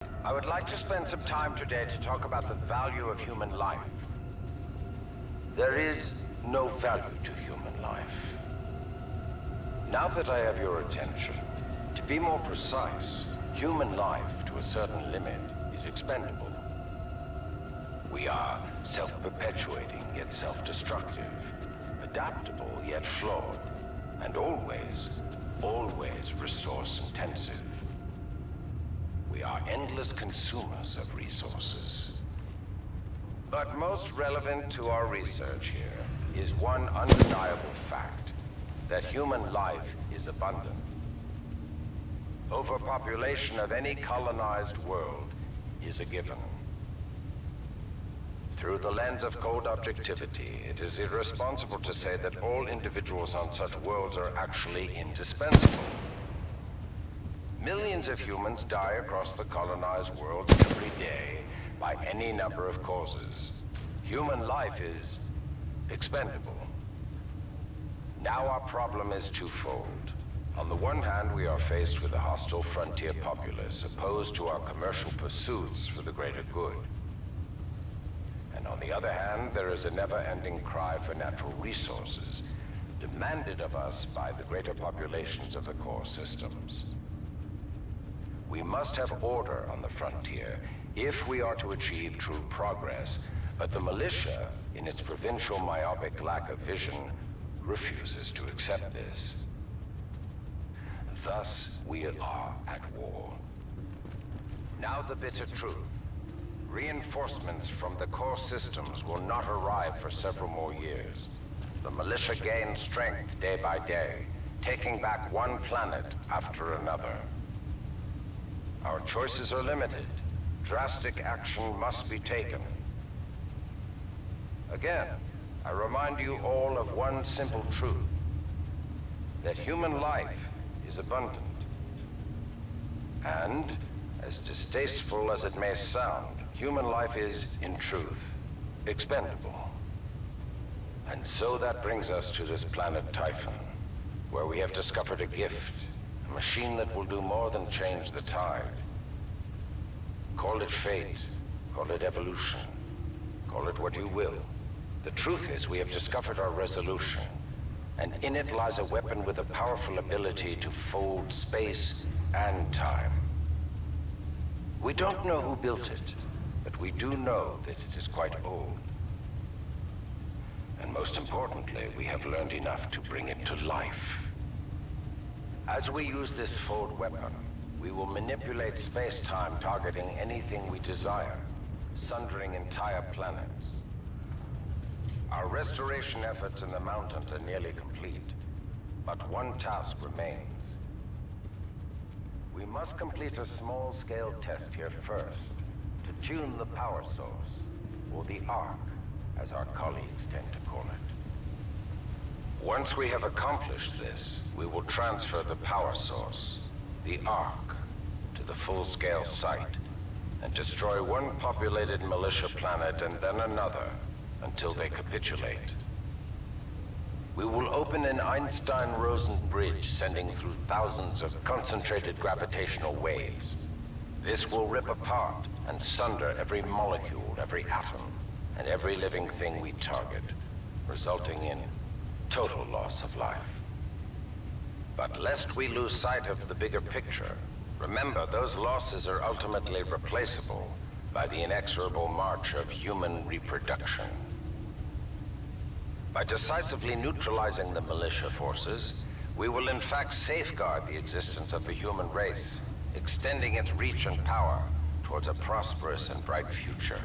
I would like to spend some time today to talk about the value of human life. There is no value to human life. Now that I have your attention, to be more precise, human life to a certain limit is expendable. We are self-perpetuating yet self-destructive, adaptable yet flawed, and always resource-intensive. We are endless consumers of resources. But most relevant to our research here is one undeniable fact, that human life is abundant. Overpopulation of any colonized world is a given. Through the lens of cold objectivity, it is irresponsible to say that all individuals on such worlds are actually indispensable. Millions of humans die across the colonized world every day by any number of causes. Human life is expendable. Now our problem is twofold. On the one hand, we are faced with a hostile frontier populace opposed to our commercial pursuits for the greater good. And on the other hand, there is a never-ending cry for natural resources, demanded of us by the greater populations of the core systems. We must have order on the frontier if we are to achieve true progress, but the militia, in its provincial myopic lack of vision, refuses to accept this. Thus, we are at war. Now the bitter truth. Reinforcements from the core systems will not arrive for several more years. The militia gains strength day by day, taking back one planet after another. Our choices are limited. Drastic action must be taken. Again, I remind you all of one simple truth, that human life is abundant. And, as distasteful as it may sound, human life is, in truth, expendable. And so that brings us to this planet Typhon, where we have discovered a gift, a machine that will do more than change the tide. Call it fate, call it evolution, call it what you will. The truth is, we have discovered our resolution, and in it lies a weapon with a powerful ability to fold space and time. We don't know who built it, but we do know that it is quite old. And most importantly, we have learned enough to bring it to life. As we use this fold weapon, we will manipulate space-time targeting anything we desire, sundering entire planets. Our restoration efforts in the mountains are nearly complete, but one task remains. We must complete a small-scale test here first, to tune the power source, or the arc, as our colleagues tend to call it. Once we have accomplished this, we will transfer the power source, the arc, to the full-scale site, and destroy one populated militia planet and then another, until they capitulate. We will open an Einstein-Rosen bridge sending through thousands of concentrated gravitational waves. This will rip apart and sunder every molecule, every atom, and every living thing we target, resulting in total loss of life. But lest we lose sight of the bigger picture, remember those losses are ultimately replaceable by the inexorable march of human reproduction. By decisively neutralizing the militia forces, we will in fact safeguard the existence of the human race, extending its reach and power towards a prosperous and bright future.